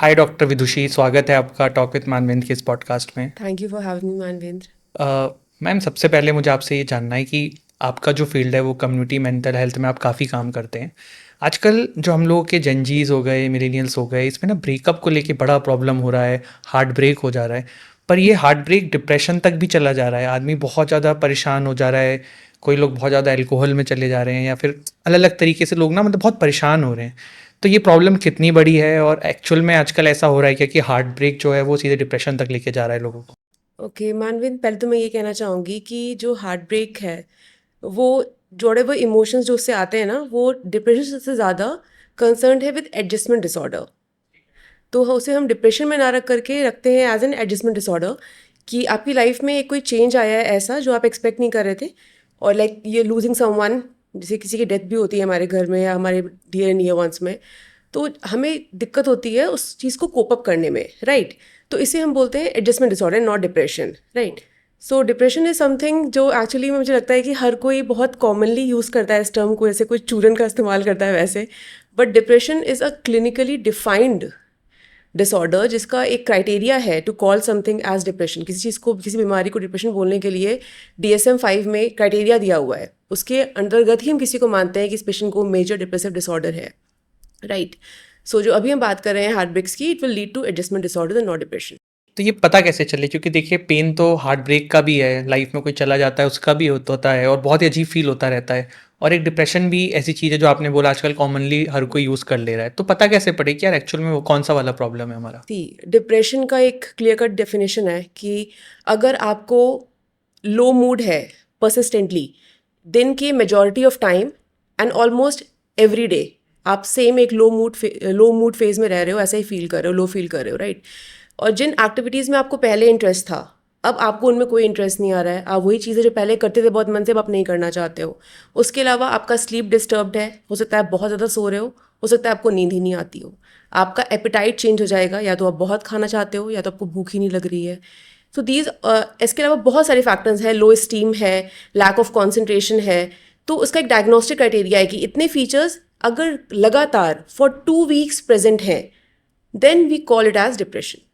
हाय doctor विदुषी, स्वागत है आपका टॉक विद मानवेंद्र के इस पॉडकास्ट में। Thank you for having me Manvendra. Ma'am, सबसे पहले मुझे आपसे ये जानना है कि आपका जो फील्ड है वो कम्युनिटी मेंटल हेल्थ में आप काफ़ी काम करते हैं। आजकल जो हम लोगों के जेनजीज हो गए, मिलेनियल्स हो गए, इसमें ना ब्रेकअप को लेके बड़ा प्रॉब्लम हो रहा है, हार्ट ब्रेक हो जा रहा है। पर ये हार्ट ब्रेक डिप्रेशन तक भी चला जा रहा है, आदमी बहुत ज़्यादा परेशान हो जा रहा है। कोई लोग बहुत ज़्यादा अल्कोहल में चले जा रहे हैं या फिर अलग अलग तरीके से लोग ना मतलब बहुत परेशान हो रहे हैं। तो ये प्रॉब्लम कितनी बड़ी है और एक्चुअल में आजकल ऐसा हो रहा है क्या कि हार्ट ब्रेक जो है वो सीधे डिप्रेशन तक लेके जा रहा है लोगों को? ओके मानवेंद्र, पहले तो मैं ये कहना चाहूँगी कि जो हार्ट ब्रेक है वो जोड़े हुए इमोशंस जो उससे आते हैं ना, वो डिप्रेशन से ज़्यादा कंसर्न्ड है विद एडजस्टमेंट डिसऑर्डर। तो उसे हम डिप्रेशन में ना रख करके रखते हैं एज एन एडजस्टमेंट डिसऑर्डर, कि आपकी लाइफ में एक कोई चेंज आया है ऐसा जो आप एक्सपेक्ट नहीं कर रहे थे। और लाइक ये लूजिंग समवन, जैसे किसी की डेथ भी होती है हमारे घर में या हमारे डियर एंड नियर वंस में, तो हमें दिक्कत होती है उस चीज़ को कोप अप करने में, राइट। तो इसे हम बोलते हैं adjustment disorder, not depression, right. So depression is something जो एक्चुअली में मुझे लगता है कि हर कोई बहुत कॉमनली यूज़ करता है इस टर्म को, जैसे कोई चूरन का इस्तेमाल करता है वैसे। But depression is a clinically defined disorder जिसका एक क्राइटेरिया है to call something as depression. किसी चीज़ को, किसी बीमारी को डिप्रेशन बोलने के लिए DSM-5 में क्राइटेरिया दिया हुआ है, उसके अंतर्गत ही हम किसी को मानते हैं कि इस पेशेंट को मेजर डिप्रेसिव डिसऑर्डर है, राइट। सो जो अभी हम बात कर रहे हैं हार्ट ब्रेक्स की, it will lead to adjustment disorder and not depression. तो ये पता कैसे चले? क्योंकि देखिए, पेन तो हार्ट ब्रेक का भी है, लाइफ में कोई चला जाता है उसका भी होता है और बहुत ही अजीब फील होता रहता है। और एक डिप्रेशन भी ऐसी चीज़ है जो आपने बोला आजकल कॉमनली हर कोई यूज़ कर ले रहा है। तो पता कैसे पड़े कि यार एक्चुअल में वो कौन सा वाला प्रॉब्लम है हमारा? सी डिप्रेशन का एक क्लियर कट डेफिनेशन है कि अगर आपको लो मूड है परसिस्टेंटली दिन के majority of time and almost every day, आप सेम एक लो मूड फेज में रह रहे हो, ऐसा ही फील कर रहे हो, लो फील कर रहे हो, राइट। और जिन एक्टिविटीज़ में आपको पहले इंटरेस्ट था, अब आपको उनमें कोई इंटरेस्ट नहीं आ रहा है, आप वही चीज़ें जो पहले करते थे बहुत मन से, अब आप नहीं करना चाहते हो। उसके अलावा आपका स्लीप डिस्टर्ब्ड है, हो सकता है आप बहुत ज़्यादा सो रहे हो सकता है आपको नींद ही नहीं आती हो। आपका एपिटाइट चेंज हो जाएगा, या तो आप बहुत खाना चाहते हो या तो आपको भूख ही नहीं लग रही है। सो दीज इसके अलावा बहुत सारे फैक्टर्स हैं, लो स्टीम है, लैक ऑफ कॉन्सेंट्रेशन है। तो उसका एक डायग्नोस्टिक क्राइटेरिया है कि इतने फीचर्स अगर लगातार फॉर 2 वीक्स प्रेजेंट हैं, then we call it as depression.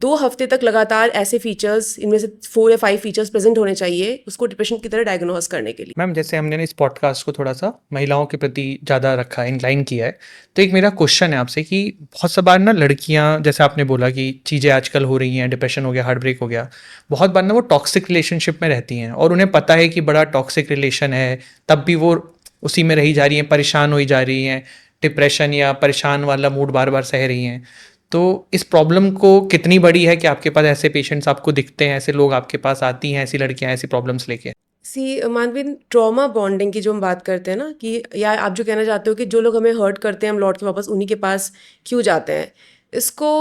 2 हफ्ते तक लगातार ऐसे फीचर्स, इनमें से 4 या 5 फीचर्स प्रेजेंट होने चाहिए उसको डिप्रेशन की तरह डायग्नोज करने के लिए। मैम, जैसे हमने ना इस पॉडकास्ट को थोड़ा सा महिलाओं के प्रति ज़्यादा रखा है, इंक्लाइन किया है। तो एक मेरा क्वेश्चन है आपसे कि बहुत सा बार ना लड़कियां, जैसे आपने बोला कि चीज़ें आजकल हो रही हैं, डिप्रेशन हो गया, हार्ट ब्रेक हो गया, बहुत बार ना वो टॉक्सिक रिलेशनशिप में रहती हैं और उन्हें पता है कि बड़ा टॉक्सिक रिलेशन है, तब भी वो उसी में रही जा रही हैं, परेशान होई जा रही हैं, डिप्रेशन या परेशान वाला मूड बार बार सह रही हैं। तो इस प्रॉब्लम को कितनी बड़ी है कि आपके पास ऐसे पेशेंट्स आपको दिखते हैं, ऐसे लोग आपके पास आती हैं, ऐसी लड़कियां ऐसी प्रॉब्लम्स लेके? सी मानवीन, ट्रॉमा बॉन्डिंग की जो हम बात करते हैं ना, कि या आप जो कहना चाहते हो कि जो लोग हमें हर्ट करते हैं हम लौट के वापस उन्हीं के पास क्यों जाते हैं, इसको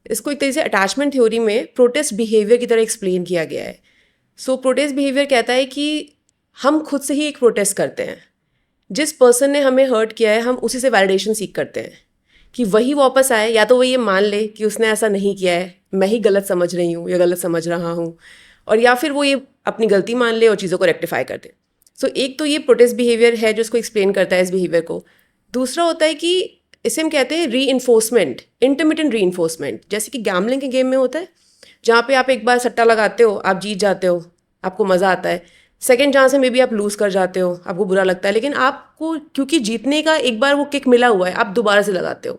इसको एक तरीके से अटैचमेंट थ्योरी में प्रोटेस्ट बिहेवियर की तरह एक्सप्लेन किया गया है। सो प्रोटेस्ट बिहेवियर कहता है कि हम खुद से ही एक प्रोटेस्ट करते हैं। जिस पर्सन ने हमें हर्ट किया है हम उसी से वैलिडेशन सीख करते हैं कि वही वापस आए, या तो वो ये मान ले कि उसने ऐसा नहीं किया है, मैं ही गलत समझ रही हूँ या गलत समझ रहा हूँ, और या फिर वो ये अपनी गलती मान ले और चीज़ों को रेक्टिफाई कर दे। सो एक तो ये प्रोटेस्ट बिहेवियर है जो इसको एक्सप्लेन करता है इस बिहेवियर को। दूसरा होता है कि इसे हम कहते हैं री इन्फोर्समेंट, इंटरमिटेंट री इन्फोर्समेंट, जैसे कि गैमलिंग के गेम में होता है, जहाँ पे आप एक बार सट्टा लगाते हो, आप जीत जाते हो, आपको मज़ा आता है। सेकंड जहाँ से मे बी आप लूज़ कर जाते हो, आपको बुरा लगता है, लेकिन आपको क्योंकि जीतने का एक बार वो किक मिला हुआ है, आप दोबारा से लगाते हो,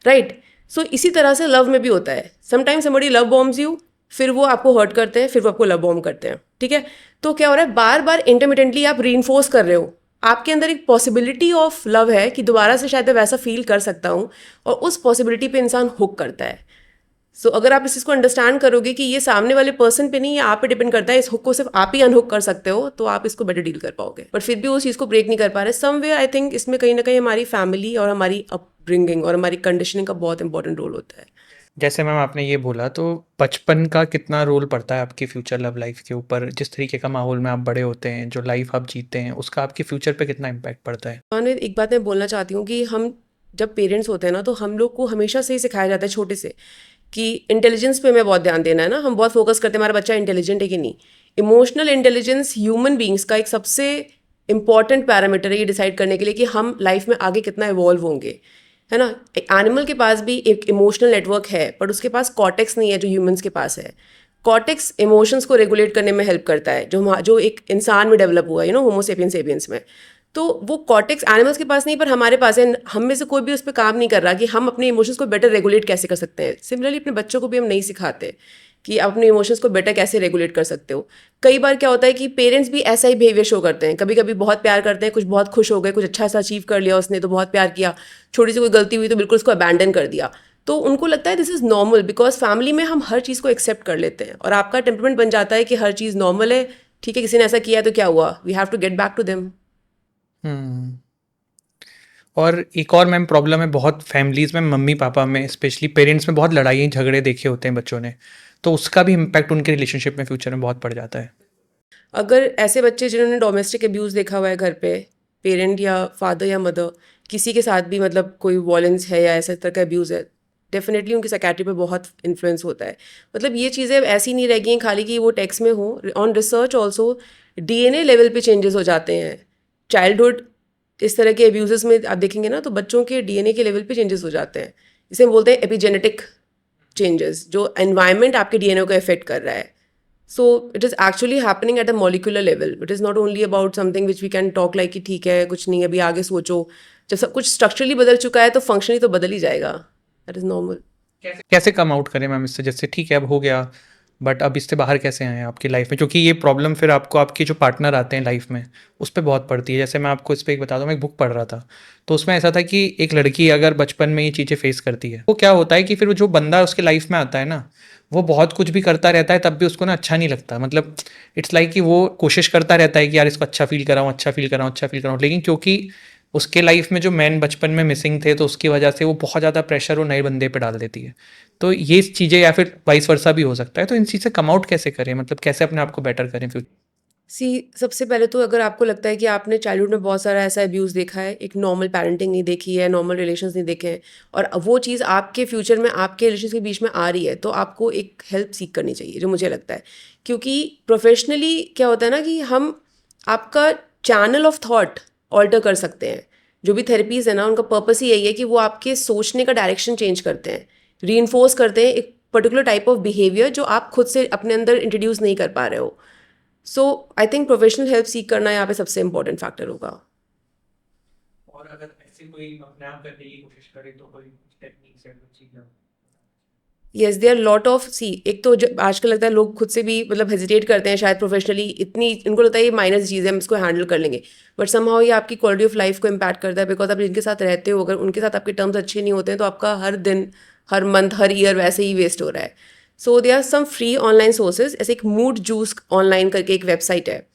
राइट। सो इसी तरह से लव में भी होता है। Sometimes somebody love bombs you, फिर वो आपको हर्ट करते हैं, फिर वो आपको लव बॉम्ब करते हैं, ठीक है। तो क्या हो रहा है, बार बार इंटरमिटेंटली आप री कर रहे हो, आपके अंदर एक पॉसिबिलिटी ऑफ लव है कि दोबारा से शायद मैं वैसा फील कर सकता हूँ, और उस पॉसिबिलिटी पे इंसान हुक करता है। सो अगर आप इस चीज़ को अंडरस्टैंड करोगे कि ये सामने वाले पर्सन पे नहीं, ये आप पे डिपेंड करता है, इस हुक को सिर्फ आप ही अनहुक कर सकते हो, तो आप इसको बेटर डील कर पाओगे। बट फिर भी उस चीज़ को ब्रेक नहीं कर पा रहे सम वे। आई थिंक इसमें कहीं ना कहीं हमारी फैमिली और हमारी अपब्रिंगिंग और हमारी कंडीशनिंग का बहुत इंपॉर्टेंट रोल होता है। जैसे मैम आपने ये बोला, तो बचपन का कितना रोल पड़ता है आपकी फ्यूचर लव लाइफ के ऊपर? जिस तरीके का माहौल में आप बड़े होते हैं, जो लाइफ आप जीते हैं, उसका आपके फ्यूचर पे कितना इम्पैक्ट पड़ता है? और एक बात मैं बोलना चाहती हूँ कि हम जब पेरेंट्स होते हैं ना, तो हम लोग को हमेशा से ही सिखाया जाता है छोटे से कि इंटेलिजेंस पे हमें बहुत ध्यान देना है ना। हम बहुत फोकस करते हैं हमारा बच्चा इंटेलिजेंट है कि नहीं। इमोशनल इंटेलिजेंस ह्यूमन बींग्स का एक सबसे इंपॉर्टेंट पैरामीटर है ये डिसाइड करने के लिए कि हम लाइफ में आगे कितना इवॉल्व होंगे। है ना? एनिमल के पास भी एक इमोशनल नेटवर्क है, पर उसके पास कॉर्टेक्स नहीं है जो ह्यूमंस के पास है। कॉर्टेक्स इमोशंस को रेगुलेट करने में हेल्प करता है, जो एक इंसान में डेवलप हुआ है, होमो सेपियंस सेपियंस में। तो वो कॉर्टेक्स एनिमल्स के पास नहीं, पर हमारे पास है। हम में से कोई भी उस पर काम नहीं कर रहा कि हम अपने इमोशंस को बेटर रेगुलेट कैसे कर सकते हैं। सिमिलरली अपने बच्चों को भी हम नहीं सिखाते कि आप अपने इमोशंस को बेटर कैसे रेगुलेट कर सकते हो। कई बार क्या होता है कि पेरेंट्स भी ऐसा ही बिहेवियर शो करते हैं। कभी कभी बहुत प्यार करते हैं, कुछ बहुत खुश हो गए, कुछ अच्छा सा अचीव कर लिया उसने तो बहुत प्यार किया, छोटी सी कोई गलती हुई तो बिल्कुल उसको अबैंडन कर दिया। तो उनको लगता है this is normal, because family में हम हर चीज़ को एक्सेप्ट कर लेते हैं और आपका टेम्परमेंट बन जाता है कि हर चीज़ नॉर्मल है। ठीक है, किसी ने ऐसा किया है तो क्या हुआ, we have to get back to them. Hmm. और एक और मैम प्रॉब्लम है बहुत फैमिलीज़ में, मम्मी पापा में स्पेशली, पेरेंट्स में बहुत लड़ाई झगड़े देखे होते हैं बच्चों ने, तो उसका भी इम्पैक्ट उनके रिलेशनशिप में फ्यूचर में बहुत पड़ जाता है। अगर ऐसे बच्चे जिन्होंने डोमेस्टिक अब्यूज़ देखा हुआ है घर पे, पेरेंट या फादर या मदर किसी के साथ भी मतलब कोई वॉयलेंस है या ऐसा तरह का अब्यूज़ है, डेफिनेटली उनकी साइकेट्री पे बहुत इन्फ्लुएंस होता है। मतलब ये चीज़ें ऐसी नहीं रह गई हैं खाली कि वो टेक्स्ट में हो। On research also DNA level पे चेंजेस हो जाते हैं। चाइल्डहुड इस तरह के अब्यूज़ में आप देखेंगे ना, तो बच्चों के डीएनए के लेवल पे चेंजेस हो जाते हैं। इसे हम बोलते हैं एपिजेनेटिक चेंजेस, जो एनवायरनमेंट आपके डीएनए को अफेक्ट कर रहा है। So it is actually happening at a molecular level. It is not only about something which we can talk like कि ठीक है कुछ नहीं अभी आगे सोचो। जब सब कुछ स्ट्रक्चरली बदल चुका है तो फंक्शनली तो बदल ही जाएगा। That is normal. कैसे कम आउट करें मैम इससे, जैसे ठीक है अब हो गया, बट अब इससे बाहर कैसे आए आपकी लाइफ में, क्योंकि ये प्रॉब्लम फिर आपको आपके जो पार्टनर आते हैं लाइफ में उस पर बहुत पड़ती है। जैसे मैं आपको इस पर एक बता दूँ, मैं एक बुक पढ़ रहा था, तो उसमें ऐसा था कि एक लड़की अगर बचपन में ये चीज़ें फेस करती है, वो क्या होता है कि फिर वो जो बंदा उसके लाइफ में आता है ना, वो बहुत कुछ भी करता रहता है, तब भी उसको ना अच्छा नहीं लगता। मतलब इट्स लाइक कि वो कोशिश करता रहता है कि यार इसको अच्छा फील कराऊँ, अच्छा फील कराऊँ, अच्छा फील कराऊँ, लेकिन क्योंकि उसके लाइफ में जो मैन बचपन में मिसिंग थे, तो उसकी वजह से वो बहुत ज़्यादा प्रेशर वो नए बंदे पे डाल देती है। तो ये चीज़ें, या फिर वाइस वर्सा भी हो सकता है, तो इन चीज़ से कम आउट कैसे करें, मतलब कैसे अपने आप को बेटर करें फ्यूचर। सी सबसे पहले तो अगर आपको लगता है कि आपने चाइल्डहुड में बहुत सारा ऐसा अब्यूज़ देखा है, एक नॉर्मल पेरेंटिंग नहीं देखी है, नॉर्मल रिलेशंस नहीं देखे हैं, और वो चीज़ आपके फ्यूचर में आपके रिलेशंस के बीच में आ रही है, तो आपको एक हेल्प सीख करनी चाहिए, जो मुझे लगता है। क्योंकि प्रोफेशनली क्या होता है ना कि हम आपका चैनल ऑफ थॉट ऑल्टर कर सकते हैं। जो भी थेरेपीज़ है ना, उनका पर्पस ही यही है कि वो आपके सोचने का डायरेक्शन चेंज करते हैं, री करते हैं एक पर्टिकुलर टाइप ऑफ बिहेवियर जो आप खुद से अपने अंदर इंट्रोड्यूस नहीं कर पा रहे हो। सो आई थिंक प्रोफेशनल हेल्प सीख करना यहाँ पे सबसे इम्पोर्टेंट फैक्टर होगा। और अगर ऐसे कोई अपने आप करने की कोशिश करे तो कोई टेक्निक्स या कुछ चीज़ें। Yes, they are lot of see. एक तो आजकल लगता है लोग खुद से भी मतलब हेजिटेट करते हैं शायद प्रोफेशनली, इतनी इनको लगता है ये माइनर चीज़ है, हम इसको हैंडल कर लेंगे, बट समहाउ ये आपकी क्वालिटी ऑफ लाइफ को इम्पैक्ट करता है। बिकॉज आप जिनके साथ रहते हो, अगर उनके साथ आपके टर्म्स अच्छे नहीं होते हैं तो आपका हर दिन, हर मंथ, हर ईयर वैसे ही वेस्ट हो रहा है। So they are some free online sources, ऐसे एक मूड जूस ऑनलाइन करके एक वेबसाइट है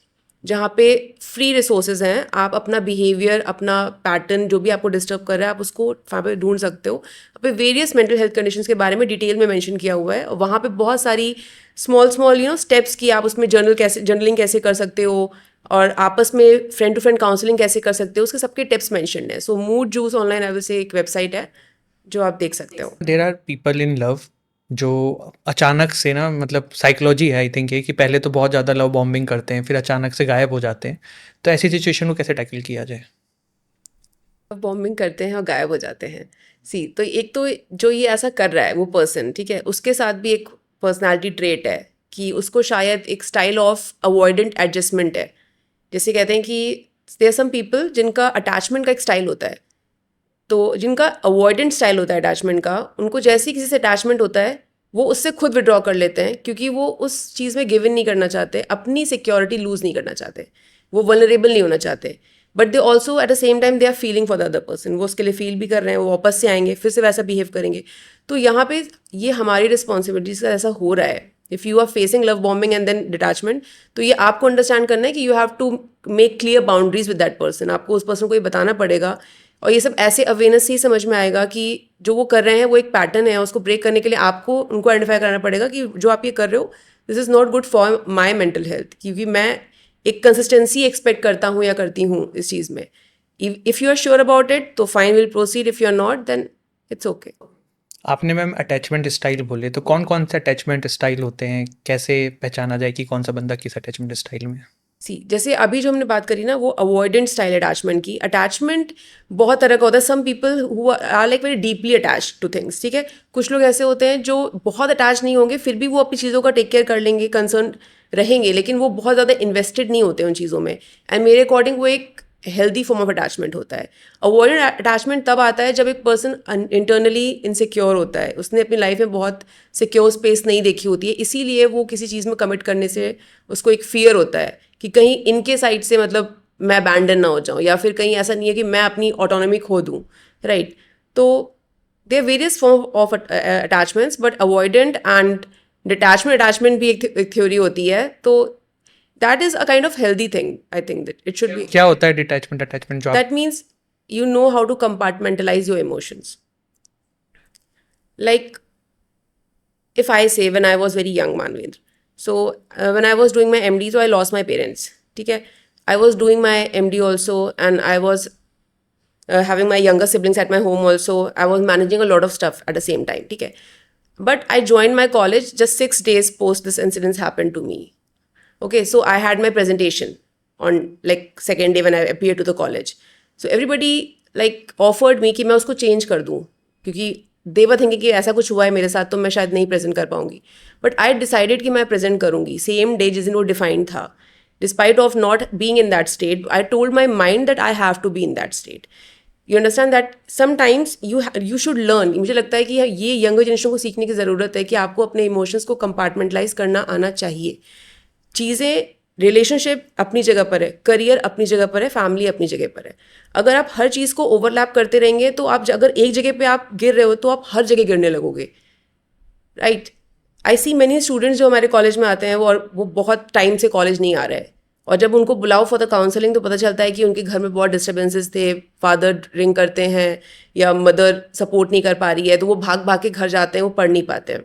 जहाँ पे फ्री रिसोर्सेज हैं। आप अपना बिहेवियर, अपना पैटर्न जो भी आपको डिस्टर्ब कर रहा है, आप उसको वहाँ पे ढूंढ सकते हो। वहाँ पे वेरियस मेंटल हेल्थ कंडीशंस के बारे में डिटेल में मेंशन किया हुआ है, और वहाँ पे बहुत सारी स्मॉल स्मॉल स्टेप्स की आप उसमें जर्नलिंग कैसे कर सकते हो, और आपस में फ्रेंड टू फ्रेंड काउंसलिंग कैसे कर सकते हो, उसके सबके टिप्स मेंशन्ड है। So Mood Juice online I will say एक वेबसाइट है जो आप देख सकते हो। There are people in love जो अचानक से ना, मतलब साइकोलॉजी है आई थिंक ये, कि पहले तो बहुत ज़्यादा लव बॉम्बिंग करते हैं, फिर अचानक से गायब हो जाते हैं, तो ऐसी सिचुएशन को कैसे टैकल किया जाए। बॉम्बिंग करते हैं और गायब हो जाते हैं। सी तो एक तो जो ये ऐसा कर रहा है वो पर्सन, ठीक है, उसके साथ भी एक पर्सनालिटी ट्रेट है कि उसको शायद एक स्टाइल ऑफ अवॉइडेंट एडजस्टमेंट है। जैसे कहते हैं कि देयर सम पीपल जिनका अटैचमेंट का एक स्टाइल होता है, तो जिनका अवॉइडेंट स्टाइल होता है अटैचमेंट का, उनको जैसे ही किसी से अटैचमेंट होता है वो उससे खुद विड्रॉ कर लेते हैं, क्योंकि वो उस चीज़ में गिव इन नहीं करना चाहते, अपनी सिक्योरिटी लूज़ नहीं करना चाहते, वो वल्नरेबल नहीं होना चाहते। But they also at the same time they are feeling for the other person, वो उसके लिए फील भी कर रहे हैं, वो वापस से आएंगे फिर से वैसा बिहेव करेंगे। तो यहाँ पे ये हमारी रिस्पॉन्सिबिलिटीज का ऐसा हो रहा है। If you are facing love bombing and then detachment, तो ये आपको अंडरस्टैंड करना है कि you have to make clear boundaries with that person. आपको उस पर्सन को ये बताना पड़ेगा, और ये सब ऐसे अवेयरनेस से ही समझ में आएगा कि जो वो कर रहे हैं वो एक पैटर्न है, उसको ब्रेक करने के लिए आपको उनको आइडेंटिफाई करना पड़ेगा कि जो आप ये कर रहे हो this is not good for my mental health, क्योंकि मैं एक कंसिस्टेंसी एक्सपेक्ट करता हूँ या करती हूँ इस चीज़ में। If you are sure about it तो fine, will proceed, if you are not then it's okay. आपने मैम अटैचमेंट स्टाइल बोले, तो कौन कौन से अटैचमेंट स्टाइल होते हैं, कैसे पहचाना जाए कि कौन सा बंदा किस अटैचमेंट स्टाइल में है। सी जैसे अभी जो हमने बात करी ना वो अवॉइडेंट स्टाइल अटैचमेंट की। अटैचमेंट बहुत तरह का होता है। Some people who are like very deeply attach to things, ठीक है। कुछ लोग ऐसे होते हैं जो बहुत अटैच नहीं होंगे, फिर भी वो अपनी चीज़ों का टेक केयर कर लेंगे, कंसर्न रहेंगे, लेकिन वो बहुत ज़्यादा इन्वेस्टेड नहीं होते उन चीज़ों में। एंड मेरे अकॉर्डिंग वो एक हेल्दी फॉर्म ऑफ अटैचमेंट होता है। अवॉइडेंट अटैचमेंट तब आता है जब एक पर्सन इंटरनली इनसिक्योर होता है, उसने अपनी लाइफ में बहुत सिक्योर स्पेस नहीं देखी होती है, इसीलिए वो किसी चीज़ में कमिट करने से उसको एक फियर होता है कि कहीं इनके साइड से मतलब मैं अबैंडन ना हो जाऊँ, या फिर कहीं ऐसा नहीं है कि मैं अपनी ऑटोनॉमी खो दूँ, राइट। तो they are various form of attachments, but avoidant and attachment भी एक थ्योरी होती है। तो that is a kind of healthy thing, I think that it should be. क्या होता है डिटैचमेंट अटैचमेंट जो आप That means you know how to compartmentalize your emotions. Like, if I say when I was very young, Manvendra, so when I was doing my MD, so I lost my parents. Okay, I was doing my MD also, and I was having my younger siblings at my home also. I was managing a lot of stuff at the same time. Okay, but I joined my college just 6 days post this incident happened to me. Okay, so I had my presentation on like second day when I appeared to the college. So everybody like offered me कि मैं उसको change कर दूँ, क्योंकि they were thinking कि ऐसा कुछ हुआ है मेरे साथ तो मैं शायद नहीं present कर पाऊँगी. But I decided कि मैं present करूँगी same day जिस दिन वो defined था. Despite of not being in that state, I told my mind that I have to be in that state. You understand that sometimes you should learn. मुझे लगता है कि ये यंगर जनरेशन को सीखने की ज़रूरत है कि आपको अपने इमोशंस को कंपार्टमेंटलाइज करना आना चाहिए. चीज़ें, रिलेशनशिप अपनी जगह पर है, करियर अपनी जगह पर है, फैमिली अपनी जगह पर है. अगर आप हर चीज़ को ओवरलैप करते रहेंगे तो आप अगर एक जगह पे आप गिर रहे हो तो आप हर जगह गिरने लगोगे, राइट. आई सी मैनी स्टूडेंट्स जो हमारे कॉलेज में आते हैं वो बहुत टाइम से कॉलेज नहीं आ रहे हैं, और जब उनको बुलाओ फॉर द काउंसलिंग तो पता चलता है कि उनके घर में बहुत डिस्टर्बेंसेस थे, फादर ड्रिंक करते हैं या मदर सपोर्ट नहीं कर पा रही है, तो वो भाग भाग के घर जाते हैं, वो पढ़ नहीं पाते हैं.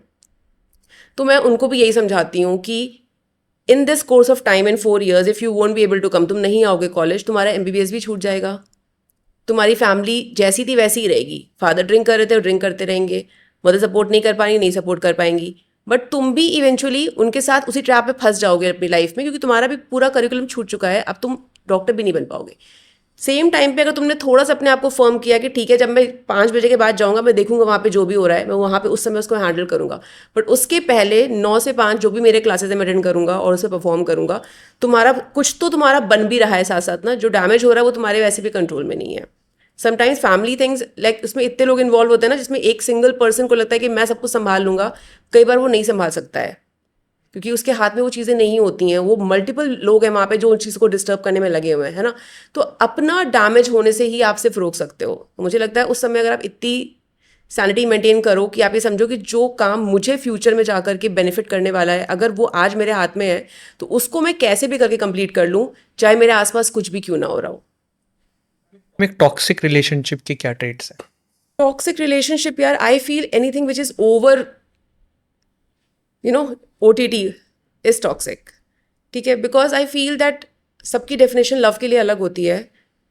तो मैं उनको भी यही समझाती हूँ कि in this course of time in 4 years if you won't be able to come, तुम नहीं आओगे कॉलेज, तुम्हारा MBBS भी छूट जाएगा. तुम्हारी फैमिली जैसी थी वैसी ही रहेगी. फादर ड्रिंक कर रहे थे, ड्रिंक करते रहेंगे. मदर सपोर्ट नहीं कर पाएंगी, नहीं सपोर्ट कर पाएंगी. बट तुम भी इवेंचुअली उनके साथ उसी ट्रैप में फंस जाओगे अपनी लाइफ में, क्योंकि तुम्हारा भी पूरा करिकुलम छूट चुका है. अब तुम डॉक्टर भी नहीं बन पाओगे. सेम टाइम पे अगर तुमने थोड़ा सा अपने आप को फर्म किया कि ठीक है, जब मैं 5 बजे के बाद जाऊंगा, मैं देखूंगा वहाँ पे जो भी हो रहा है, मैं वहाँ पे उस समय उसको हैंडल करूंगा. बट उसके पहले 9 से 5 जो भी मेरे क्लासेस मैं अटेंड करूंगा और उसे परफॉर्म करूंगा, तुम्हारा कुछ तो तुम्हारा बन भी रहा है साथ साथ ना. जो डैमेज हो रहा है वो तुम्हारे वैसे भी कंट्रोल में नहीं है. समटाइम्स फैमिली थिंग्स लाइक उसमें इतने लोग इन्वॉल्व होते हैं ना, जिसमें एक सिंगल पर्सन को लगता है कि मैं सब कुछ संभाल लूंगा. कई बार वो नहीं संभाल सकता है, क्योंकि उसके हाथ में वो चीज़ें नहीं होती हैं. वो मल्टीपल लोग हैं वहाँ पे जो उन चीज़ को डिस्टर्ब करने में लगे हुए हैं, है ना. तो अपना डैमेज होने से ही आप सिर्फ रोक सकते हो. तो मुझे लगता है उस समय अगर आप इतनी सैनिटी मेंटेन करो कि आप ये समझो कि जो काम मुझे फ्यूचर में जाकर के बेनिफिट करने वाला है, अगर वो आज मेरे हाथ में है तो उसको मैं कैसे भी करके कंप्लीट कर लूँ, चाहे मेरे आसपास कुछ भी क्यों ना हो रहा हो. एक टॉक्सिक रिलेशनशिप के क्या ट्रेट्स हैं? टॉक्सिक रिलेशनशिप, यार, I feel anything which is over OTT is toxic. ठीक है, बिकॉज आई फील दैट सबकी डेफिनेशन लव के लिए अलग होती है,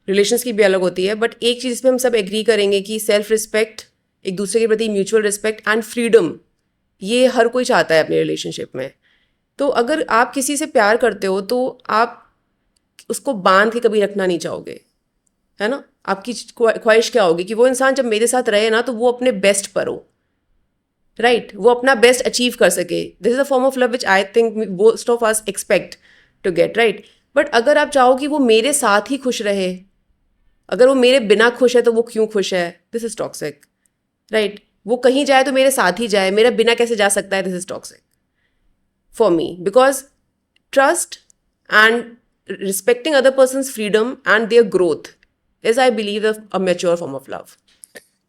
रिलेशंस की भी अलग होती है. बट एक चीज़ पे हम सब एग्री करेंगे कि सेल्फ रिस्पेक्ट, एक दूसरे के प्रति म्यूचुअल रिस्पेक्ट एंड फ्रीडम, ये हर कोई चाहता है अपने रिलेशनशिप में. तो अगर आप किसी से प्यार करते हो तो आप उसको बांध के कभी रखना नहीं चाहोगे, है ना. आपकी ख्वाहिश क्या होगी कि वो इंसान जब मेरे साथ रहे ना तो वो अपने बेस्ट पर हो, राइट. वो अपना बेस्ट अचीव कर सके. This is a form of love which I think most of us expect to get, right. But अगर आप चाहो कि वो मेरे साथ ही खुश रहे, अगर वो मेरे बिना खुश है तो वो क्यों खुश है, दिस इज टॉक्सिक, राइट. वो कहीं जाए तो मेरे साथ ही जाए, मेरा बिना कैसे जा सकता है, this is toxic for me. Because trust and respecting other person's freedom and their growth is, I believe, a mature form of love.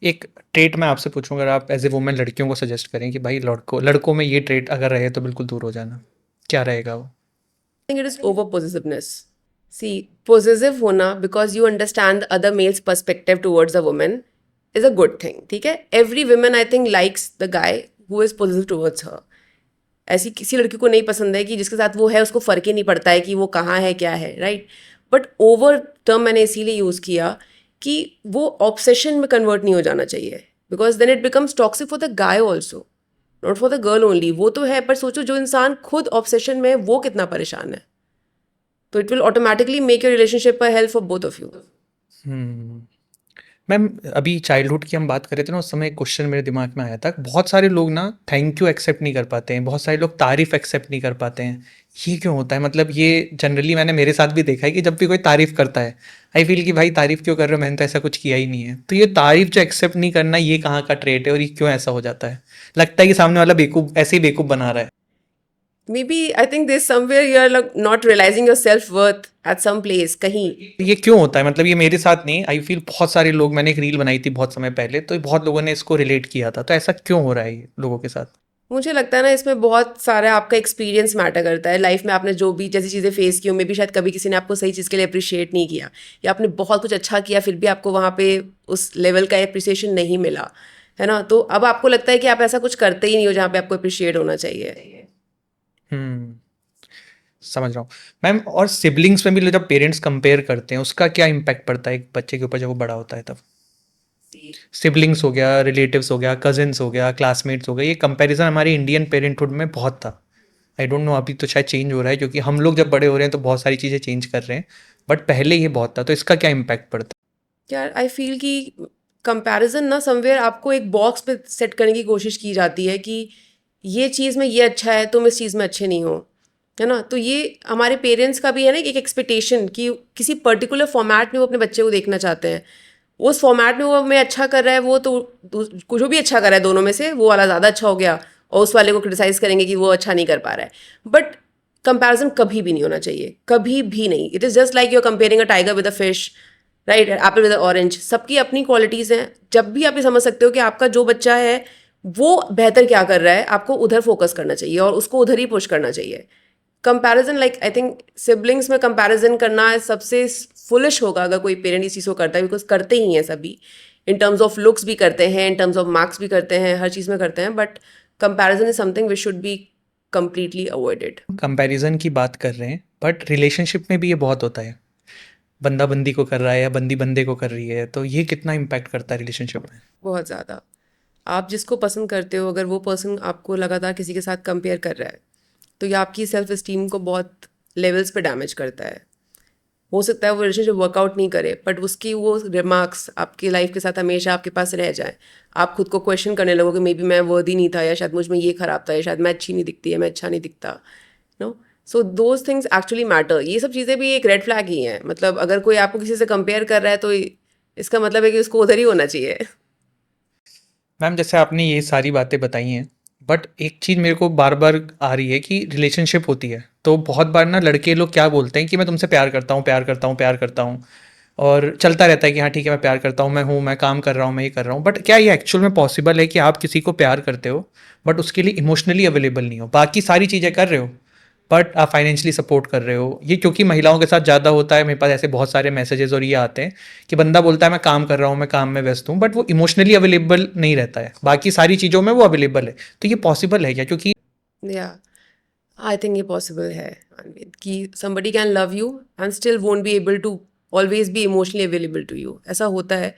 एक ट्रेट मैं आपसे पूछूं, अगर आप एज ए वुमेन लड़कियों को सजेस्ट करें कि भाई लड़कों में ये ट्रेट अगर रहे तो बिल्कुल दूर हो जाना, क्या रहेगा वो? I think it is over possessiveness. See, possessive होना because you understand the other male's perspective towards a woman is a good thing. ठीक है. Every woman I think likes the guy who is possessive towards her. ऐसी किसी लड़की को नहीं पसंद है कि जिसके साथ वो है उसको फ़र्क ही नहीं पड़ता है कि वो कहाँ है क्या है, राइट. बट ओवर टर्म मैंने इसीलिए यूज़ किया कि वो ऑब्सेशन में कन्वर्ट नहीं हो जाना चाहिए, because then it becomes toxic for the guy also, not for the girl only. वो तो है, पर सोचो जो इंसान खुद ऑब्सेशन में है वो कितना परेशान है, तो it will automatically make your relationship a help for both of you. Hmm. Ma'am, अभी चाइल्डहुड की हम बात कर रहे थे ना, उस समय एक क्वेश्चन मेरे दिमाग में आया था। बहुत सारे लोग ना थैंक यू एक्सेप्ट नहीं कर पाते हैं, बहुत सारे लोग तारीफ एक्सेप्ट नहीं कर पाते हैं। ये क्यों होता है? मतलब ये जनरली मैंने मेरे साथ भी देखा है कि जब भी कोई तारीफ करता है, आई फील कि भाई तारीफ क्यों कर रहे हो, मैंने तो ऐसा कुछ किया ही नहीं है। तो ये तारीफ जो एक्सेप्ट नहीं करना, ये कहाँ का ट्रेट है और ये क्यों ऐसा हो जाता है? लगता है कि सामने वाला बेवकूफ़, ऐसे ही बेवकूफ़ बना रहा है। Maybe I think there's somewhere you're like not realizing your self-worth at some place, कहीं। ये क्यों होता है? मतलब ये मेरे साथ नहीं, आई फील बहुत सारे लोग, मैंने एक रील बनाई थी बहुत समय पहले, तो बहुत लोगों ने इसको रिलेट किया था। तो ऐसा क्यों हो रहा है ये लोगों के साथ? मुझे लगता है ना इसमें बहुत सारा आपका एक्सपीरियंस मैटर करता है लाइफ में। आपने जो भी जैसी चीज़ें फेस की हो, मे बी शायद कभी किसी ने आपको सही चीज़ के लिए अप्रिशिएट नहीं किया, या आपने बहुत कुछ अच्छा किया फिर भी आपको वहाँ पे उस लेवल का अप्रिसिएशन नहीं मिला, है ना। तो अब आपको लगता है कि आप ऐसा कुछ करते ही नहीं हो जहाँ पे आपको अप्रिशिएट होना चाहिए। हम्म, समझ रहा हूँ मैम। और सिबलिंग्स में भी जब पेरेंट्स कंपेयर करते हैं, उसका क्या इम्पैक्ट पड़ता है एक बच्चे के ऊपर जब वो बड़ा होता है तब? सिबलिंग्स हो गया, रिलेटिव्स हो गया, कजिन्स हो गया, क्लासमेट्स हो गए, ये कंपैरिजन हमारे इंडियन पेरेंटहुड में बहुत था। आई डोंट नो, अभी तो शायद चेंज हो रहा है क्योंकि हम लोग जब बड़े हो रहे हैं तो बहुत सारी चीज़ें चेंज कर रहे हैं, बट पहले ये बहुत था। तो इसका क्या इम्पैक्ट पड़ता यार आई फील कि कंपैरिजन ना समवेयर आपको एक बॉक्स पे सेट करने की कोशिश की जाती है कि ये चीज़ में ये अच्छा है, तुम इस चीज़ में अच्छे नहीं हो, है ना। तो ये हमारे पेरेंट्स का भी है ना एक एक्सपेक्टेशन कि किसी पर्टिकुलर फॉर्मेट में वो अपने बच्चे को देखना चाहते हैं। उस फॉर्मेट में वो में अच्छा कर रहा है, वो तो जो भी अच्छा कर रहा है दोनों में से वो वाला ज़्यादा अच्छा हो गया, और उस वाले को क्रिटिसाइज़ करेंगे कि वो अच्छा नहीं कर पा रहा है। बट कंपैरिजन कभी भी नहीं होना चाहिए, कभी भी नहीं। It is just like you are comparing a tiger with a fish, right, apple with orange. सबकी अपनी क्वालिटीज़ हैं। जब भी आप ये समझ सकते हो कि आपका जो बच्चा है वो बेहतर क्या कर रहा है, आपको उधर फोकस करना चाहिए और उसको उधर ही पुश करना चाहिए। Comparison like I think siblings में कंपैरिजन करना सबसे फुलिश होगा अगर कोई पेरेंट इस चीज़ को करता है, बिकॉज करते ही हैं सभी। इन टर्म्स ऑफ लुक्स भी करते हैं, इन टर्म्स ऑफ मार्क्स भी करते हैं, हर चीज़ में करते हैं। But comparison is something which should be completely avoided। Comparison की बात कर रहे हैं, बट रिलेशनशिप में भी ये बहुत होता है। बंदा बंदी को कर रहा है या बंदी बंदे को कर रही है, तो ये कितना इम्पैक्ट करता है रिलेशनशिप में? बहुत ज़्यादा। आप जिसको पसंद करते हो अगर वो पर्सन आपको लगातार किसी के साथ कंपेयर कर रहा है, तो ये आपकी सेल्फ इस्टीम को बहुत लेवल्स पे डैमेज करता है। हो सकता है वो रिलेशनशिप वर्कआउट नहीं करे, बट उसकी वो रिमार्क्स आपकी लाइफ के साथ हमेशा आपके पास रह जाए। आप खुद को क्वेश्चन करने लगो कि मे बी मैं वर्दी नहीं था, या शायद मुझ में ये खराब था, या शायद मैं अच्छी नहीं दिखती है, मैं अच्छा नहीं दिखता। No, so those things actually matter. ये सब चीज़ें भी एक रेड फ्लैग ही हैं। मतलब अगर कोई आपको किसी से कंपेयर कर रहा है तो इसका मतलब है कि उसको उधर ही होना चाहिए। मैम, जैसे आपने ये सारी बातें बताई हैं, बट एक चीज़ मेरे को बार बार आ रही है कि रिलेशनशिप होती है तो बहुत बार ना लड़के लोग क्या बोलते हैं कि मैं तुमसे प्यार करता हूँ, प्यार करता हूँ, प्यार करता हूँ, और चलता रहता है कि हाँ ठीक है मैं प्यार करता हूँ, मैं हूँ, मैं काम कर रहा हूँ, मैं ये कर रहा हूँ। बट क्या ये एक्चुअल में पॉसिबल है कि आप किसी को प्यार करते हो बट उसके लिए इमोशनली अवेलेबल नहीं हो? बाकी सारी चीज़ें कर रहे हो बट आप फाइनेंशियली सपोर्ट कर रहे हो। ये क्योंकि महिलाओं के साथ ज़्यादा होता है, मेरे पास ऐसे बहुत सारे मैसेजेस और ये आते हैं कि बंदा बोलता है मैं काम कर रहा हूँ, मैं काम में व्यस्त हूँ, बट वो इमोशनली अवेलेबल नहीं रहता है, बाकी सारी चीज़ों में वो अवेलेबल है। तो ये पॉसिबल है क्या? क्योंकि या आई थिंक ये पॉसिबल है अनवित, कि somebody can love you and still won't be able to always be emotionally available to you. ऐसा होता है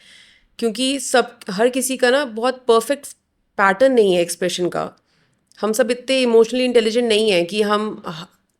क्योंकि सब हर किसी का ना बहुत परफेक्ट पैटर्न नहीं है एक्सप्रेशन का। हम सब इतने इमोशनली इंटेलिजेंट नहीं है कि हम,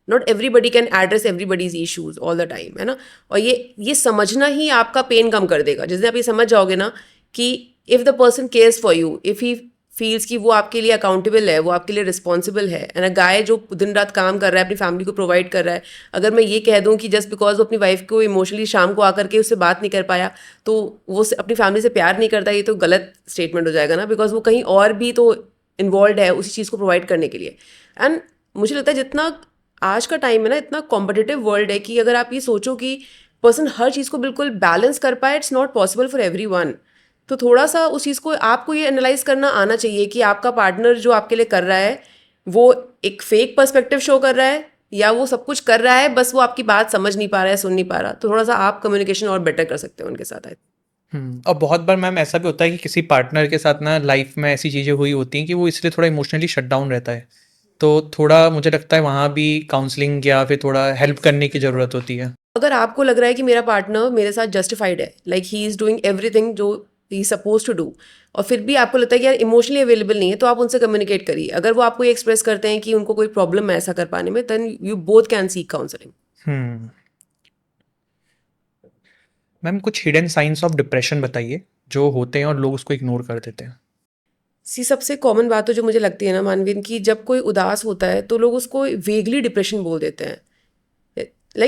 not everybody can address everybody's issues all the time, है ना। और ये समझना ही आपका पेन कम कर देगा। जिस दिन आप ये समझ जाओगे ना कि if the person cares for you, if he feels कि वो आपके लिए अकाउंटेबल है, वो आपके लिए रिस्पॉन्सिबल है, एंड अ गाय जो दिन रात काम कर रहा है अपनी फैमिली को प्रोवाइड कर रहा है, अगर मैं ये कह दूं कि जस्ट बिकॉज वो अपनी वाइफ को इमोशनली शाम को आकर के उससे बात नहीं कर पाया तो वो अपनी फैमिली से प्यार नहीं करता, ये तो गलत स्टेटमेंट हो जाएगा ना। बिकॉज वो कहीं और भी तो इन्वॉल्व है उसी चीज़ को प्रोवाइड करने के लिए। एंड मुझे लगता है जितना आज का टाइम है ना, इतना कॉम्पिटिटिव वर्ल्ड है कि अगर आप ये सोचो कि पर्सन हर चीज़ को बिल्कुल बैलेंस कर पाए, it's not possible for everyone. तो थोड़ा सा उस चीज़ को आपको ये एनालाइज करना आना चाहिए कि आपका पार्टनर जो आपके लिए कर रहा है वो एक फेक पर्सपेक्टिव शो कर रहा है, या वो सब कुछ कर रहा है बस वो आपकी बात समझ नहीं पा रहा है, सुन नहीं पा रहा। तो थोड़ा सा आप कम्युनिकेशन और बेटर कर सकते हो उनके साथ। और बहुत बार मैम ऐसा भी होता है कि किसी पार्टनर के साथ ना लाइफ में ऐसी चीज़ें हुई होती हैं कि वो इसलिए थोड़ा इमोशनली शट डाउन रहता है, तो थोड़ा मुझे लगता है वहाँ भी काउंसलिंग या फिर थोड़ा हेल्प करने की ज़रूरत होती है। अगर आपको लग रहा है कि मेरा पार्टनर मेरे साथ जस्टिफाइड है, like he is doing everything जो ही सपोज टू डू, और फिर भी आपको लगता है कि यार इमोशनली अवेलेबल नहीं है, तो आप उनसे कम्युनिकेट करिए। अगर वो आपको ये एक्सप्रेस करते हैं कि उनको कोई प्रॉब्लम है ऐसा कर पाने में, then you both can seek counselling. Hmm ma'am कुछ हिडन साइंस ऑफ डिप्रेशन बताइए जो होते हैं और लोग उसको इग्नोर कर देते हैं। सबसे कॉमन बात तो जो मुझे लगती है ना मानवीन की, जब कोई उदास होता है तो लोग उसको वेगली डिप्रेशन बोल देते हैं।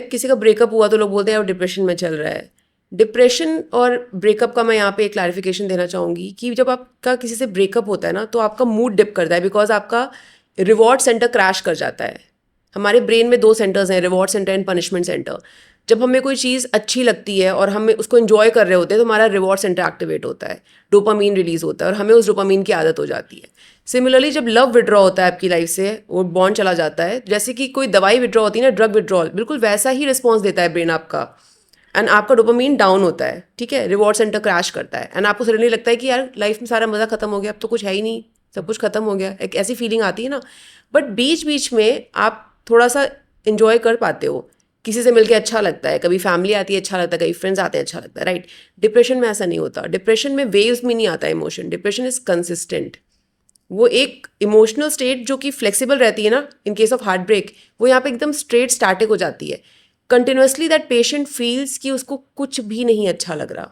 किसी का ब्रेकअप हुआ तो लोग बोलते हैं वो डिप्रेशन में चल रहा है। डिप्रेशन और ब्रेकअप का मैं यहाँ पे एक क्लैरिफिकेशन देना चाहूँगी कि जब आपका किसी से ब्रेकअप होता है ना तो आपका मूड डिप करता है, बिकॉज आपका रिवॉर्ड सेंटर क्रैश कर जाता है। हमारे ब्रेन में दो सेंटर्स हैं, reward centre and punishment centre. जब हमें कोई चीज़ अच्छी लगती है और हम उसको एंजॉय कर रहे होते हैं तो हमारा रिवॉर्ड सेंटर एक्टिवेट होता है, डोपामीन रिलीज होता है और हमें उस डोपामीन की आदत हो जाती है। सिमिलरली जब लव विड्रॉ होता है आपकी लाइफ से, वो बॉन्ड चला जाता है, जैसे कि कोई दवाई विड्रॉ होती है ना, ड्रग विड्रॉल, बिल्कुल वैसा ही रिस्पॉन्स देता है ब्रेन आपका। एंड आपका डोपामीन डाउन होता है, ठीक है, रिवॉर्ड सेंटर क्रैश करता है एंड आपको सडनली लगता है कि यार लाइफ में सारा मज़ा खत्म हो गया, अब तो कुछ है ही नहीं, सब कुछ खत्म हो गया, एक ऐसी फीलिंग आती है ना। बट बीच बीच में आप थोड़ा सा इंजॉय कर पाते हो, किसी से मिलके अच्छा लगता है, कभी फैमिली आती है अच्छा लगता है, कभी फ्रेंड्स आते हैं अच्छा लगता है, राइट। डिप्रेशन में ऐसा नहीं होता। डिप्रेशन में वेव्स में नहीं आता इमोशन, डिप्रेशन इज कंसिस्टेंट। वो एक इमोशनल स्टेट जो कि फ्लेक्सिबल रहती है ना, in case of heartbreak, वो यहाँ पे एकदम स्ट्रेट स्टैटिक हो जाती है। कंटिन्यूसली दैट पेशेंट फील्स कि उसको कुछ भी नहीं अच्छा लग रहा,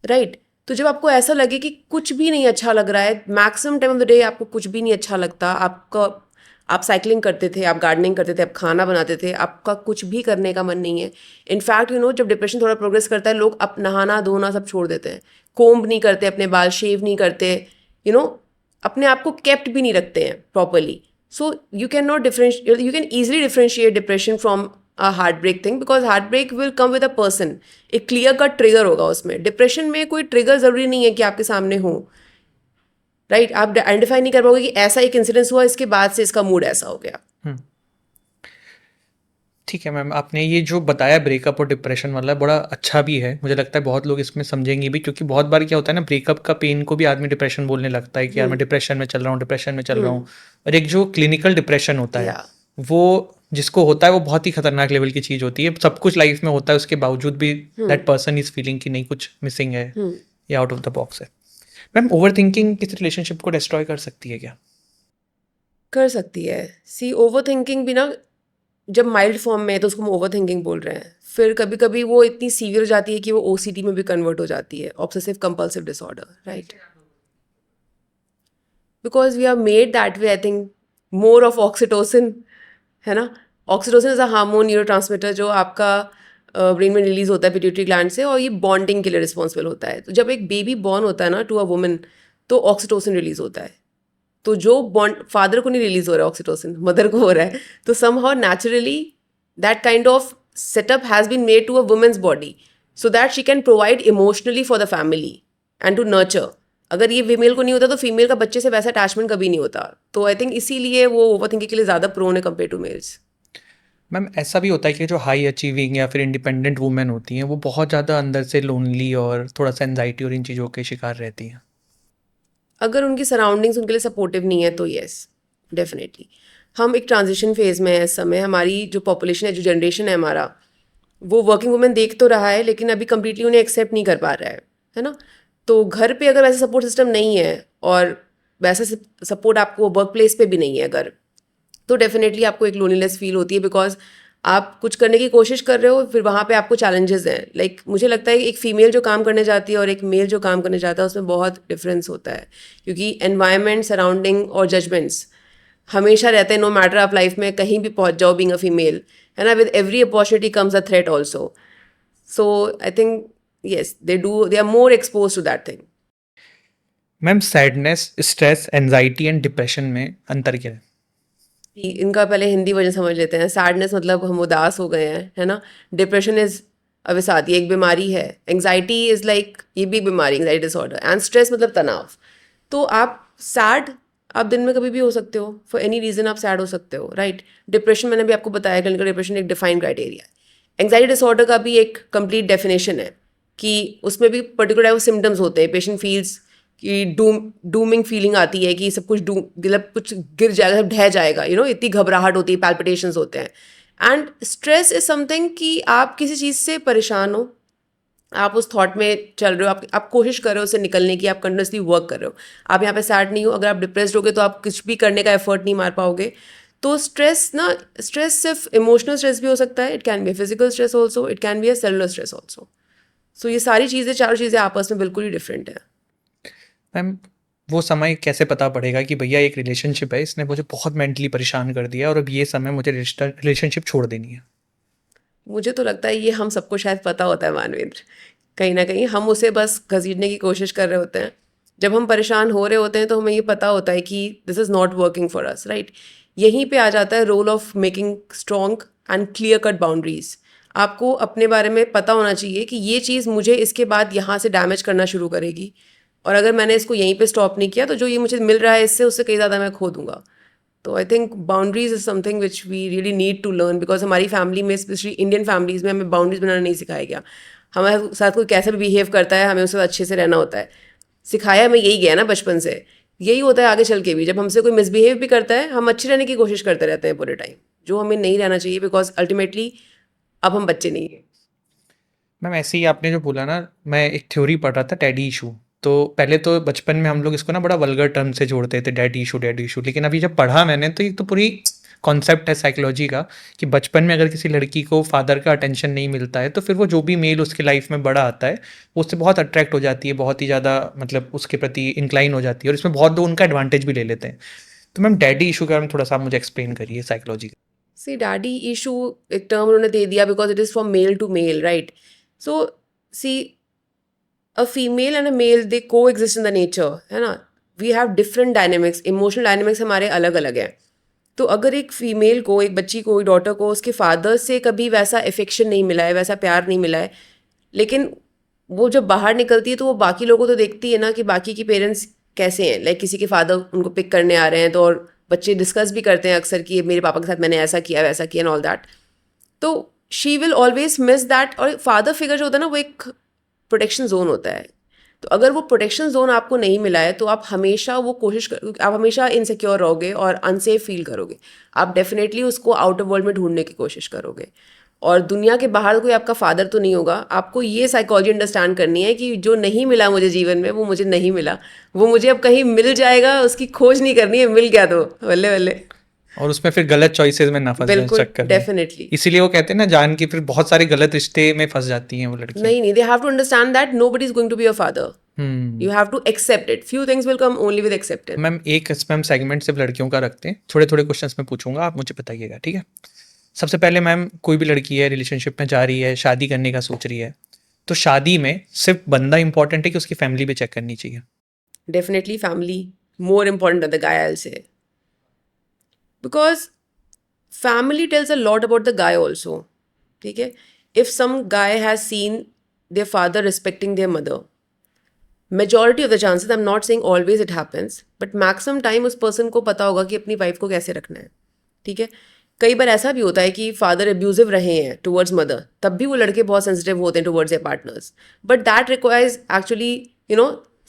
राइट। तो जब आपको ऐसा लगे कि कुछ भी नहीं अच्छा लग रहा है, maximum time of the day आपको कुछ भी नहीं अच्छा लगता, आप साइकिलिंग करते थे, आप गार्डनिंग करते थे, आप खाना बनाते थे, आपका कुछ भी करने का मन नहीं है। इनफैक्ट जब डिप्रेशन थोड़ा प्रोग्रेस करता है, लोग अब नहाना धोना सब छोड़ देते हैं, कोम्ब नहीं करते, अपने बाल शेव नहीं करते, यू नो अपने आप को केप्ट भी नहीं रखते हैं properly. So you can not differentiate, you can easily differentiate depression from a heartbreak thing, because heartbreak will come with a person, एक क्लियर कट ट्रिगर होगा उसमें। डिप्रेशन में कोई ट्रिगर ज़रूरी नहीं है कि आपके सामने हो, राइट। आप आइडेंटिफाई नहीं कर पाओगे कि ऐसा एक इंसिडेंस हुआ, इसके बाद से इसका मूड ऐसा हो गया। ठीक है मैम, आपने ये जो बताया ब्रेकअप और डिप्रेशन वाला बड़ा अच्छा भी है, मुझे लगता है बहुत लोग इसमें समझेंगे भी, क्योंकि बहुत बार क्या होता है ना, ब्रेकअप का पेन को भी आदमी डिप्रेशन बोलने लगता है कि यार मैं डिप्रेशन में चल रहा हूँ, डिप्रेशन में चल रहा हूँ। और एक जो क्लिनिकल डिप्रेशन होता है या वो जिसको होता है वो बहुत ही खतरनाक लेवल की चीज़ होती है। सब कुछ लाइफ में होता है, उसके बावजूद भी दैट पर्सन इज फीलिंग कि नहीं कुछ मिसिंग है या आउट ऑफ द बॉक्स है। मैम ओवर थिंकिंग किस रिलेशनशिप को डिस्ट्रॉय कर सकती है क्या? कर सकती है। ओवर थिंकिंग भी ना, जब माइल्ड फॉर्म में है तो उसको हम ओवर थिंकिंग बोल रहे हैं, फिर कभी कभी वो इतनी सीवियर हो जाती है कि वो ओसीडी में भी कन्वर्ट हो जाती है, obsessive compulsive disorder, right. Because we are made that way, I think more of oxytocin, है ना। Oxytocin is a hormone neurotransmitter जो आपका ब्रेन में रिलीज होता है पिट्यूटरी ग्लैंड से, और ये बॉन्डिंग के लिए रिस्पॉन्सिबल होता है। तो जब एक बेबी बॉर्न होता है ना टू अ वुमन, तो ऑक्सीटोसिन रिलीज होता है। तो जो बॉन्ड फादर को नहीं रिलीज हो रहा है ऑक्सीटोसिन, मदर को हो रहा है, तो somehow naturally that kind of setup has been made to a women's body so that she can provide emotionally for the family and to nurture. अगर ये फीमेल को नहीं होता तो फीमेल का बच्चे से वैसा अटैचमेंट कभी नहीं होता। तो आई थिंक इसीलिए वो ओवर थिंकिंग के लिए ज़्यादा प्रोन है कंपेयर टू मेल्स। मैम ऐसा भी होता है कि जो हाई अचीविंग या फिर इंडिपेंडेंट वुमेन होती हैं वो बहुत ज़्यादा अंदर से लोनली और थोड़ा सा एंजाइटी और इन चीज़ों के शिकार रहती हैं। अगर उनकी सराउंडिंग्स उनके लिए सपोर्टिव नहीं है तो येस, डेफिनेटली। हम एक ट्रांजिशन फेज में है इस समय, हमारी जो पॉपुलेशन है, जो जनरेशन है हमारा, वो वर्किंग वुमेन देख तो रहा है लेकिन अभी कम्प्लीटली उन्हें एक्सेप्ट नहीं कर पा रहा है ना। तो घर पे अगर वैसा सपोर्ट सिस्टम नहीं है और वैसा सपोर्ट आपको वर्क प्लेस पे भी नहीं है अगर, तो डेफिनेटली आपको एक लोनलीनेस फील होती है, बिकॉज आप कुछ करने की कोशिश कर रहे हो, फिर वहाँ पे आपको चैलेंजेस हैं। मुझे लगता है कि एक फीमेल जो काम करने जाती है और एक मेल जो काम करने जाता है उसमें बहुत डिफरेंस होता है, क्योंकि एनवायरनमेंट, सराउंडिंग और जजमेंट्स हमेशा रहते हैं, नो मैटर आप लाइफ में कहीं भी पहुँच जाओ बीइंग अ फीमेल, है ना। With every opportunity comes a threat also. So I think yes, they are more expose to that thing. Ma'am sadness, stress, anxiety and depression में अंतर क्या है? इनका पहले हिंदी वर्जन समझ लेते हैं। सैडनेस मतलब हम उदास हो गए हैं, है ना। डिप्रेशन इज अवसाद, ये एक बीमारी है। एंग्जाइटी इज ये भी बीमारी, एंग्जाइटी डिसऑर्डर। एंड स्ट्रेस मतलब तनाव। तो आप सैड, आप दिन में कभी भी हो सकते हो, फॉर एनी रीजन आप सैड हो सकते हो, राइट। डिप्रेशन मैंने भी आपको बताया, क्लिनिकल डिप्रेशन एक डिफाइंड क्राइटेरिया है। एंग्जाइटी डिसऑर्डर का भी एक कंप्लीट डेफिनेशन है कि उसमें भी पर्टिकुलर टाइप ऑफ सिम्टम्स होते हैं। पेशेंट फील्स कि डूमिंग फीलिंग आती है कि सब कुछ मतलब कुछ गिर जाएगा, सब ढह जाएगा, इतनी घबराहट होती है, पैल्पिटेशंस होते हैं। एंड स्ट्रेस इज समथिंग कि आप किसी चीज़ से परेशान हो, आप उस थॉट में चल रहे हो, आप कोशिश कर रहे हो उससे निकलने की, आप कंटिन्यूसली वर्क कर रहे हो, आप यहाँ पे सैड नहीं हो। अगर आप डिप्रेस्ड होगे तो आप कुछ भी करने का एफर्ट नहीं मार पाओगे। तो स्ट्रेस सिर्फ इमोशनल स्ट्रेस भी हो सकता है, it can be physical stress also, it can be a cellular stress also. So ये सारी चीज़ें, चारों चीज़ें आपस में बिल्कुल ही डिफरेंट है। मैम वो समय कैसे पता पड़ेगा कि भैया एक रिलेशनशिप है, इसने मुझे बहुत मेंटली परेशान कर दिया और अब ये समय मुझे रिलेशनशिप छोड़ देनी है? मुझे तो लगता है ये हम सबको शायद पता होता है मानवेंद्र, कहीं ना कहीं हम उसे बस घसीटने की कोशिश कर रहे होते हैं। जब हम परेशान हो रहे होते हैं तो हमें ये पता होता है कि this is not working for us, right. यहीं पे आ जाता है role of making strong and clear cut boundaries. आपको अपने बारे में पता होना चाहिए कि ये चीज़ मुझे इसके बाद यहाँ से डैमेज करना शुरू करेगी, और अगर मैंने इसको यहीं पे स्टॉप नहीं किया तो जो ये मुझे मिल रहा है इससे, उससे कहीं ज़्यादा मैं खो दूंगा। तो I think boundaries is something which we really need to learn, because हमारी फैमिली में, स्पेशली इंडियन फैमिलीज में, हमें बाउंड्रीज बनाना नहीं सिखाया गया। हमारे साथ कोई कैसे भी बिहेव करता है, हमें उसके साथ अच्छे से रहना होता है। सिखाया हमें यही गया ना बचपन से, यही होता है आगे चल के भी। जब हमसे कोई मिसबिहेव भी करता है, हम अच्छे रहने की कोशिश करते रहते हैं पूरे टाइम, जो हमें नहीं रहना चाहिए, बिकॉज अल्टीमेटली अब हम बच्चे नहीं हैं। मैम ऐसे ही आपने जो बोला ना, मैं एक थ्योरी पढ़ रहा था, डैडी इशू। तो पहले तो बचपन में हम लोग इसको ना बड़ा वल्गर टर्म से जोड़ते थे, डैडी इशू डैडी इशू, लेकिन अभी जब पढ़ा मैंने तो ये तो पूरी कॉन्सेप्ट है साइकोलॉजी का कि बचपन में अगर किसी लड़की को फादर का अटेंशन नहीं मिलता है तो फिर वो जो भी मेल उसके लाइफ में बड़ा आता है वो उससे बहुत अट्रैक्ट हो जाती है, बहुत ही ज़्यादा मतलब उसके प्रति इंक्लाइन हो जाती है, और इसमें बहुत लोग उनका एडवांटेज भी ले लेते हैं। तो मैम डैडी इशू के बारे में थोड़ा सा आप मुझे एक्सप्लेन करिए साइकोलॉजी का। सी डैडी इशू एक टर्म उन्होंने दे दिया because it is from male to male, right. So see, a female and a male, they coexist in the nature, है ना। we have different dynamics, emotional dynamics हमारे अलग अलग हैं। तो अगर एक फीमेल को, एक बच्ची को, एक डॉटर को उसके फादर से कभी वैसा अफेक्शन नहीं मिला है, वैसा प्यार नहीं मिला है, लेकिन वो जब बाहर निकलती है तो वो बाकी लोगों को तो देखती है ना कि बाकी के पेरेंट्स कैसे हैं, लाइक किसी के फादर उनको पिक करने आ रहे हैं तो, और बच्चे डिस्कस भी करते हैं अक्सर कि मेरे पापा के साथ मैंने ऐसा किया वैसा किया एंड ऑल दैट। तो she will always miss that. और फादर फिगर जो होता है ना, वो एक प्रोटेक्शन जोन होता है। तो अगर वो प्रोटेक्शन जोन आपको नहीं मिला है तो आप हमेशा वो आप हमेशा इनसिक्योर रहोगे और अनसेफ फील करोगे। आप डेफिनेटली उसको आउटर वर्ल्ड में ढूंढने की कोशिश करोगे, और दुनिया के बाहर कोई आपका फादर तो नहीं होगा। आपको ये साइकोलॉजी अंडरस्टैंड करनी है कि जो नहीं मिला मुझे जीवन में, वो मुझे नहीं मिला, वो मुझे अब कहीं मिल जाएगा, उसकी खोज नहीं करनी है, मिल गया तो बल्ले बल्ले। और उसमें फिर गलत चॉइसेस में ना फंस जाए बिल्कुल, चक्कर में। डेफिनेटली। इसीलिए वो कहते हैं ना, जान की फिर बहुत सारे गलत रिश्ते में फंस जाती हैं वो लड़कियां। नहीं नहीं, they have to understand that nobody is going to be a father. You have to accept it. Few things will come only with acceptance. Ma'am एक इसमें हम सेगमेंट सिर्फ लड़कियों का रखते हैं, थोड़े थोड़े क्वेश्चंस मैं पूछूंगा, आप मुझे बताइएगा, ठीक है? सबसे पहले मैम, कोई भी लड़की है रिलेशनशिप में जा रही है, शादी करने का सोच रही है, तो शादी में सिर्फ बंदा इंपॉर्टेंट है कि उसकी फैमिली भी चेक करनी चाहिए? Definitely family more important than the guy, I will से, because family tells a lot about the guy also, ठीक है। if some guy has seen their father respecting their mother, majority of the chances, I'm not saying always it happens, but maximum time उस person को पता होगा कि अपनी wife को कैसे रखना है, ठीक है। कई बार ऐसा भी होता है कि फादर अब्यूजिव रहे हैं टुवर्ड्स मदर, तब भी वो लड़के बहुत सेंसिटिव होते हैं towards their partners, but that requires actually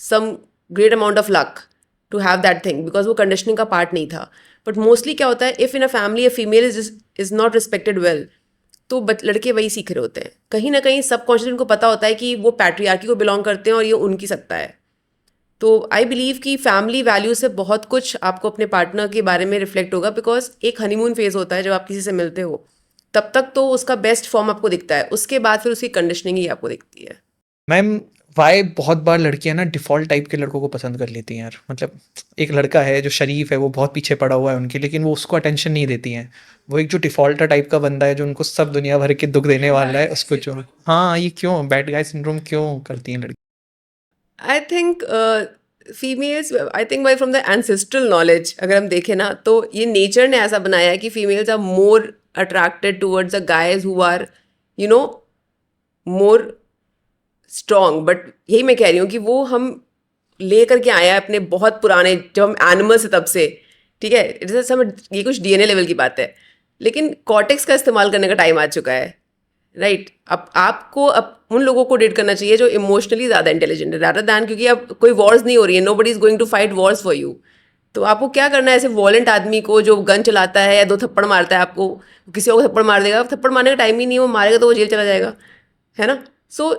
some great amount of luck to have that thing, because वो कंडीशनिंग का पार्ट नहीं था। बट मोस्टली क्या होता है, if in a family a female is not respected well, तो लड़के वही सीख रहे होते हैं। कहीं ना कहीं सबकॉन्शियसली उनको पता होता है कि वो पैट्रियार्की को बिलोंग करते हैं और ये उनकी सत्ता है। तो आई बिलीव कि फैमिली वैल्यू से बहुत कुछ आपको अपने पार्टनर के बारे में रिफ्लेक्ट होगा, बिकॉज एक हनीमून फेज होता है जब आप किसी से मिलते हो, तब तक तो उसका बेस्ट फॉर्म आपको दिखता है, उसके बाद फिर उसकी कंडीशनिंग ही आपको दिखती है। मैम वाई बहुत बार लड़कियां ना डिफ़ॉल्ट टाइप के लड़कों को पसंद कर लेती हैं यार, मतलब एक लड़का है जो शरीफ है, वो बहुत पीछे पड़ा हुआ है उनके, लेकिन वो उसको अटेंशन नहीं देती हैं। वो एक जो डिफ़ॉल्टर टाइप का बंदा है जो उनको सब दुनिया भर के दुख देने वाला है, उसको जो, हाँ ये क्यों बैड गाय सिंड्रोम क्यों करती हैं लड़की? I think females, I think by from the ancestral knowledge अगर हम देखें ना, तो ये नेचर ने ऐसा बनाया है कि females are more attracted towards the guys who are more strong. But यही मैं कह रही हूँ कि वो हम ले करके आए हैं अपने बहुत पुराने, जब हम एनिमल्स है तब से, ठीक है। इट इज सब, ये कुछ डीएनए लेवल की बात है, लेकिन कॉर्टेक्स का इस्तेमाल करने का टाइम आ चुका है, राइट। अब आपको उन लोगों को डेट करना चाहिए जो इमोशनली ज़्यादा इंटेलिजेंट है रादर दैन, क्योंकि अब कोई वॉर्स नहीं हो रही है, nobody is going to fight wars for you. तो आपको क्या करना है, ऐसे वॉलेंट आदमी को जो गन चलाता है या दो थप्पड़ मारता है, आपको किसी और को थप्पड़ मार देगा, थप्पड़ मारने का टाइम ही नहीं है, वो मारेगा तो वो जेल चला जाएगा, है ना। सो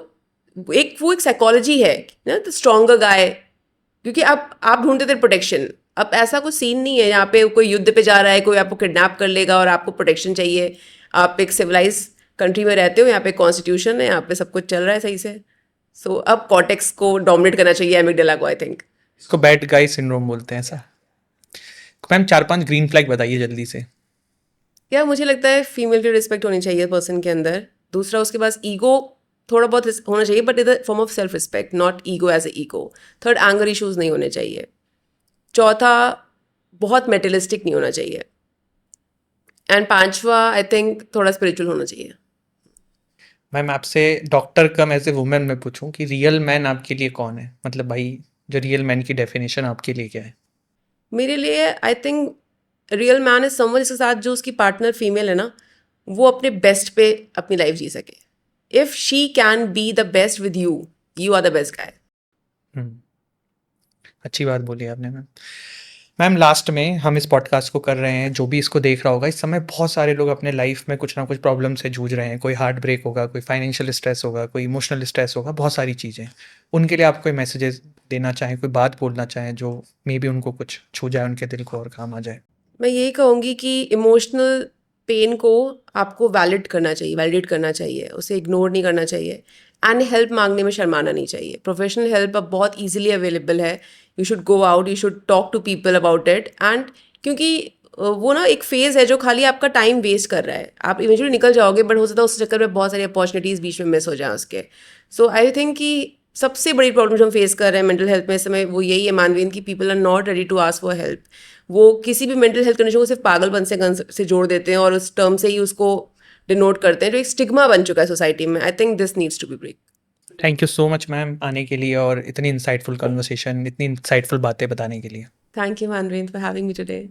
वो एक साइकोलॉजी है ना, द स्ट्रॉन्गर गाय, क्योंकि आप ढूंढते थे प्रोटेक्शन। अब ऐसा कोई सीन नहीं है यहाँ पे कोई युद्ध पे जा रहा है, कोई आपको किडनैप कर लेगा और आपको प्रोटेक्शन चाहिए। आप एक सिविलाइज कंट्री में रहते हो, यहाँ पे कॉन्स्टिट्यूशन है, यहाँ पे सब कुछ चल रहा है सही से। सो अब कॉर्टेक्स को डोमिनेट करना चाहिए एमिगडाला को, आई थिंक। इसको बैड गाय सिंड्रोम बोलते हैं ऐसा। मैम 4-5 ग्रीन फ्लैग बताइए जल्दी से। या मुझे लगता है फीमेल की रिस्पेक्ट होनी चाहिए पर्सन के अंदर। दूसरा, उसके पास ईगो थोड़ा बहुत होना चाहिए, but in the form of self respect, not ego as a ego. Third, anger issues नहीं होने चाहिए। चौथा, बहुत मेटलिस्टिक नहीं होना चाहिए। एंड पांचवा, आई थिंक थोड़ा स्पिरिचुअल होना चाहिए। मैम आपसे डॉक्टर कम एज ए वुमेन में पूछूं कि रियल मैन आपके लिए कौन है, मतलब भाई जो रियल मैन की डेफिनेशन आपके लिए क्या है? मेरे लिए I think real man is someone जिसके साथ जो उसकी पार्टनर फीमेल है ना, वो अपने बेस्ट पे अपनी लाइफ जी सके। If she can be the best with you, you are the best guy. Hmm, अच्छी बात बोली आपने मैम। मैम लास्ट में हम इस पॉडकास्ट को कर रहे हैं, जो भी इसको देख रहा होगा, इस समय बहुत सारे लोग अपने लाइफ में कुछ ना कुछ प्रॉब्लम से जूझ रहे हैं। कोई हार्ट ब्रेक होगा, कोई फाइनेंशियल स्ट्रेस होगा, कोई इमोशनल स्ट्रेस होगा, बहुत सारी चीज़ें। उनके लिए आप कोई मैसेजेस देना चाहें, कोई बात बोलना चाहें जो मे बी उनको कुछ छू जाए, उनके दिल को और काम आ जाए? मैं यही कहूँगी कि इमोशनल पेन को आपको वैलिड करना चाहिए, वैलिडेट करना चाहिए, उसे इग्नोर नहीं करना चाहिए। एंड हेल्प मांगने में शर्माना नहीं चाहिए। प्रोफेशनल हेल्प अब बहुत ईजिली अवेलेबल है। You should go out, you should talk to people about it. And क्योंकि वो ना एक फेज़ है जो खाली आपका टाइम वेस्ट कर रहा है। आप इवेंचुअली निकल जाओगे, बट हो सकता है उस चक्कर में बहुत सारी अपॉर्चुनिटीज़ बीच में मिस हो जाएं उसके। सो आई थिंक कि सबसे बड़ी प्रॉब्लम जो हम फेस कर रहे हैं मेंटल हेल्थ में इस समय, वो यही है मानवीन, की people are not ready to ask for help. वो किसी भी मेंटल हेल्थ कंडीशन को सिर्फ पागलपन से जोड़ देते हैं और उस टर्म से ही उसको डिनोट करते हैं, जो एक स्टिग्मा बन चुका है सोसाइटी में। I think this needs to be break. Thank you so much ma'am आने के लिए और इतनी इंसाइटफुल कन्वर्सेशन, इतनी इंसाइटफुल बातें बताने के लिए। Thank you Manveen for having me today.